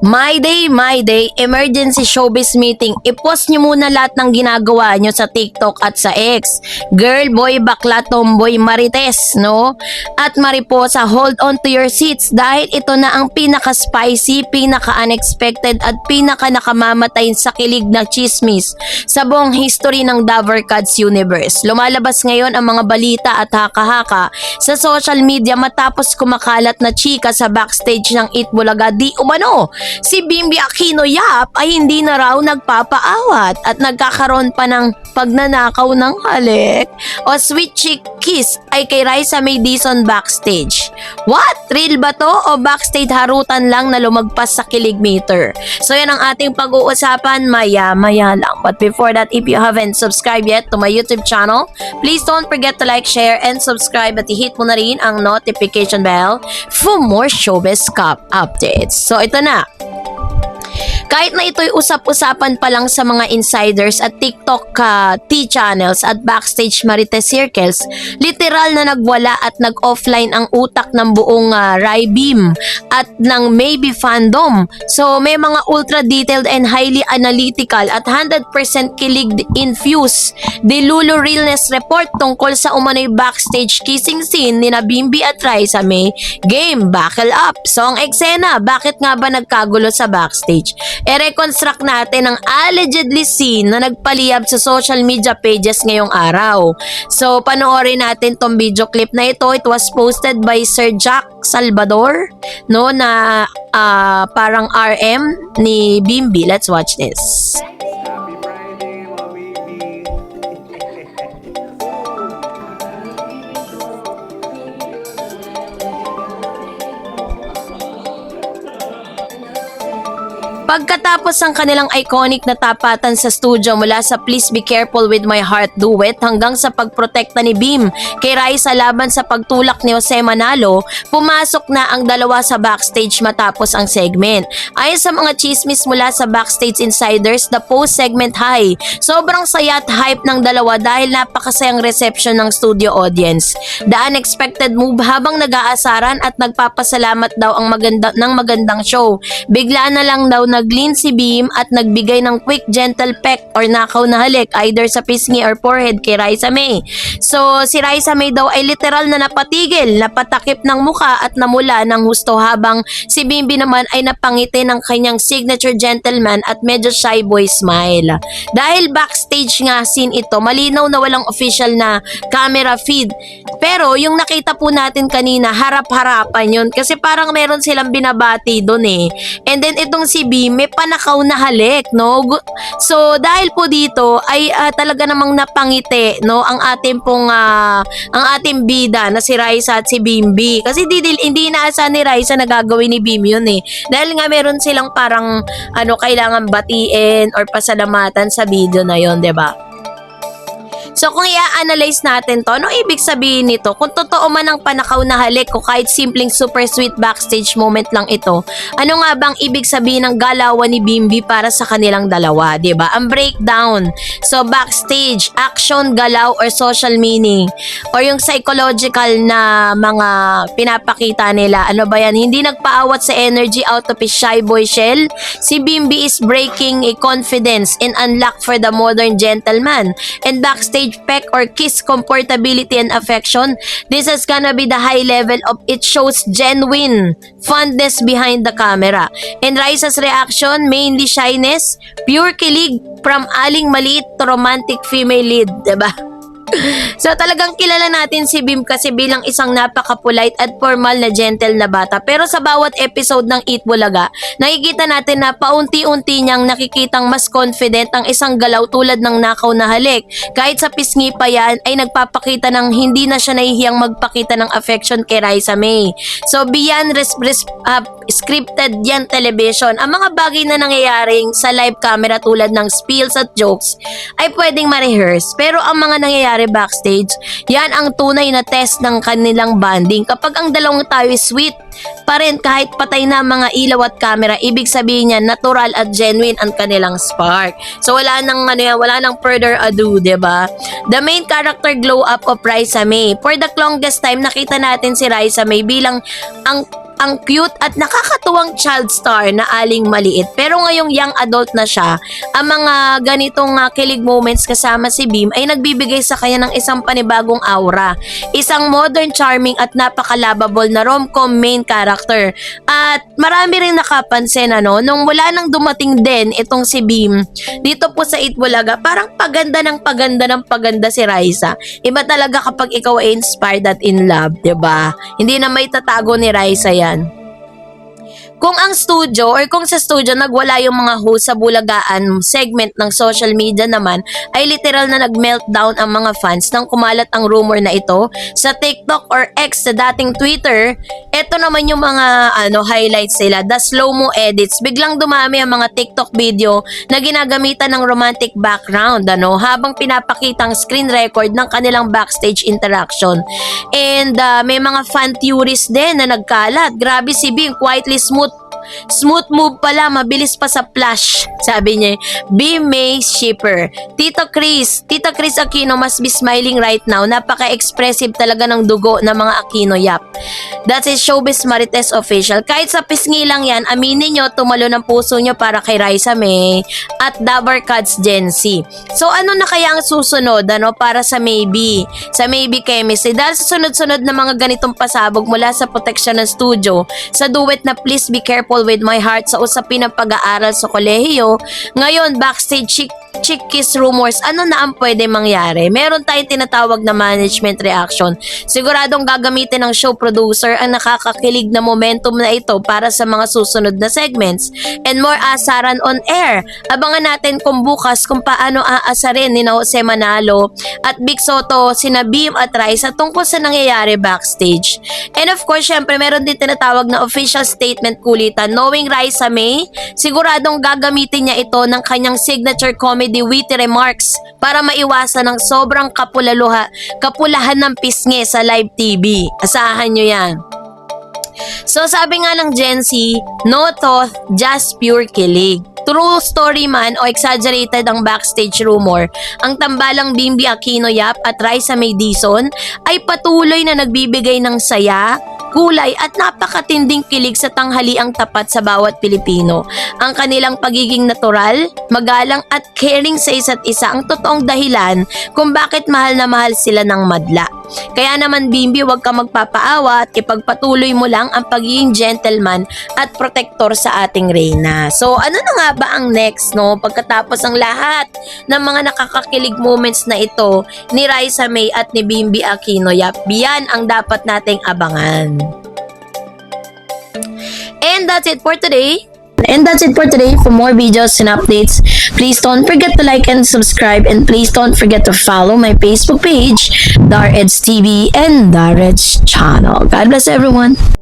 My day, emergency showbiz meeting. I-post nyo muna lahat ng ginagawa nyo sa TikTok at sa X. Girl, boy, bakla, tomboy, marites, no? At mariposa, hold on to your seats dahil ito na ang pinaka-spicy, pinaka-unexpected at pinaka-nakamamatay sa kilig na chismis sa buong history ng Davercats Universe. Lumalabas ngayon ang mga balita at haka-haka sa social media matapos kumakalat na chika sa backstage ng Eat Bulaga di umano. Si Bimbi Aquino Yap ay hindi na raw nagpapaawat at nagkakaroon pa ng pagnanakaw ng halik o sweet chick kiss ay kay Raisa May Dizon backstage. What? Real ba to o backstage harutan lang na lumagpas sa kilig meter? So yan ang ating pag-uusapan maya-maya lang. But before that, if you haven't subscribed yet to my YouTube channel, please don't forget to like, share, and subscribe at i-hit mo na rin ang notification bell for more showbiz cup updates. So ito na. Kahit na ito'y usap-usapan pa lang sa mga insiders at TikTok T-channels at backstage marites circles, literal na nagwala at nag-offline ang utak ng buong Rai Beam at ng Maybe fandom. So may mga ultra-detailed and highly analytical at 100% kilig-infused Delulu Realness report tungkol sa umano'y backstage kissing scene ni Bimbi at Raisa May. Game, buckle up! So ang eksena, bakit nga ba nagkagulo sa backstage? I-reconstruct natin ang allegedly scene na nagpaliyab sa social media pages ngayong araw. So, panoorin natin tong video clip na ito. It was posted by Sir Jack Salvador, no, na parang RM ni Bimbi. Let's watch this. Happy Friday, mga baby! Pagkatapos ang kanilang iconic na tapatan sa studio mula sa Please Be Careful With My Heart duet hanggang sa pagprotekta ni Bim kay Raisa laban sa pagtulak ni Jose Manalo, pumasok na ang dalawa sa backstage matapos ang segment. Ayon sa mga chismis mula sa backstage insiders, the post-segment high. Sobrang saya at hype ng dalawa dahil napakasayang reception ng studio audience. The unexpected move habang nag-aasaran at nagpapasalamat daw ang magandang show. Bigla na lang daw nag-lean si Bim at nagbigay ng quick gentle peck or nakaw na halik either sa pisngi or forehead kay Raisa May. So si Raisa May daw ay literal na napatigil, napatakip ng muka at namula ng husto habang si Bimbi naman ay napangiti ng kanyang signature gentleman at medyo shy boy smile. Dahil backstage nga scene ito, malinaw na walang official na camera feed. Pero yung nakita po natin kanina, harap-harapan yun kasi parang meron silang binabati doon eh. And then itong si Bim may panakaw na halik, no? So dahil po dito ay talaga namang napangiti, no, ang ating bida na si Raisa at si Bimbi. Kasi hindi inaasahan ni Raisa na gagawin ni Bim yun eh. Dahil nga meron silang parang kailangan batiin or pasalamatan sa video na yun, 'di ba? So kung i-analyze natin to, ano ibig sabihin nito? Kung totoo man ang panakaw na halik o kahit simpleng super sweet backstage moment lang ito, ano nga bang ibig sabihin ng galawan ni Bimbi para sa kanilang dalawa, 'di ba? Ang breakdown. So backstage, action, galaw or social meaning or yung psychological na mga pinapakita nila. Ano ba yan? Hindi nagpaawat sa energy out of his shy boy shell. Si Bimbi is breaking a confidence and unlock for the modern gentleman. And backstage peck or kiss comfortability and affection. This is gonna be the high level of it shows genuine fondness behind the camera. And Raisa's reaction, mainly shyness, pure kilig from aling maliit to romantic female lead, diba? So talagang kilala natin si Bim kasi bilang isang napaka-polite at formal na gentle na bata. Pero sa bawat episode ng Eat Bulaga, nakikita natin na paunti-unti niyang nakikitang mas confident ang isang galaw tulad ng nakaw na halik. Kahit sa pisngi pa yan ay nagpapakita ng hindi na siya nahihiyang magpakita ng affection kay Raisa May. So beyond scripted yan television, ang mga bagay na nangyayaring sa live camera tulad ng spills at jokes ay pwedeng ma-rehearse. Pero ang mga nangyayari backstage, yan ang tunay na test ng kanilang bonding. Kapag ang dalawang tao is sweet pa rin kahit patay na mga ilaw at camera, ibig sabihin niya natural at genuine ang kanilang spark. So wala nang further ado, 'di ba? The main character glow up of Raisa May. For the longest time nakita natin si Raisa May bilang ang ang cute at nakakatuwang child star na Aling Maliit. Pero ngayong young adult na siya, ang mga ganitong kilig moments kasama si Beam ay nagbibigay sa kanya ng isang panibagong aura. Isang modern, charming at napaka-lovable na rom-com main character. At marami rin nakapansin nung mula nang dumating din itong si Beam dito po sa Itbulaga, parang paganda ng paganda si Raisa. Iba talaga kapag ikaw ay inspired at in love, 'di ba? Hindi na may tatago ni Raisa yan. Kung ang studio or kung sa studio nagwala yung mga host sa Bulagaan segment ng social media naman, ay literal na nag-meltdown ang mga fans nang kumalat ang rumor na ito sa TikTok or X sa dating Twitter. Ito naman yung mga highlights nila, the slow-mo edits. Biglang dumami ang mga TikTok video na ginagamitan ng romantic background habang pinapakitang screen record ng kanilang backstage interaction. And may mga fan theories din na nagkalat. Grabe si Bing, quietly smooth move pala, mabilis pa sa flash. Sabi niya, be May shipper. Tita Chris Aquino must be smiling right now. Napaka-expressive talaga ng dugo ng mga Aquino yap. That is Showbiz Marites Official. Kahit sa pisngi lang yan, aminin nyo, tumalo ng puso nyo para kay Raisa May at Dabar Cats Gen Z. So ano na kaya ang susunod para sa Maybe? Sa Maybe Chemistry. Dahil sa sunod-sunod na mga ganitong pasabog mula sa proteksyon ng studio, sa duet na Please Be Careful With My Heart, sa usapin ng pag-aaral sa kolehiyo, ngayon backstage chick kiss rumors, ano na ang pwede mangyari? Meron tayong tinatawag na management reaction. Siguradong gagamitin ng show producer ang nakakakilig na momentum na ito para sa mga susunod na segments and more asaran on air. Abangan natin kung bukas kung paano aasarin ni Jose Manalo at Big Soto, sina Beam at Raisa tungkol sa nangyayari backstage. And of course, syempre meron din tinatawag na official statement kulitan. Knowing Raisa May, siguradong gagamitin niya ito ng kanyang signature comedy witty remarks para maiwasan ng sobrang kapulahan ng pisngi sa live TV. Asahan nyo yan. So sabi nga ng Gen Z, no thought, just pure kilig. True story man o exaggerated ang backstage rumor, ang tambalang Bimbi Aquino Yap at Raisa May Dizon ay patuloy na nagbibigay ng saya, kulay at napakatinding kilig sa tanghaliang tapat sa bawat Pilipino. Ang kanilang pagiging natural, magalang at caring sa isa't isa ang totoong dahilan kung bakit mahal na mahal sila ng madla. Kaya naman Bimbi, huwag ka magpapaawa at ipagpatuloy mo lang ang pagiging gentleman at protector sa ating reyna. So ano na nga ba ang next pagkatapos ang lahat ng mga nakakakilig moments na ito ni Raisa May at ni Bimbi Aquino Yap? Yan ang dapat nating abangan. And that's it for today. For more videos and updates, please don't forget to like and subscribe, and please don't forget to follow my Facebook page, Dareds TV and Dareds channel. God bless everyone.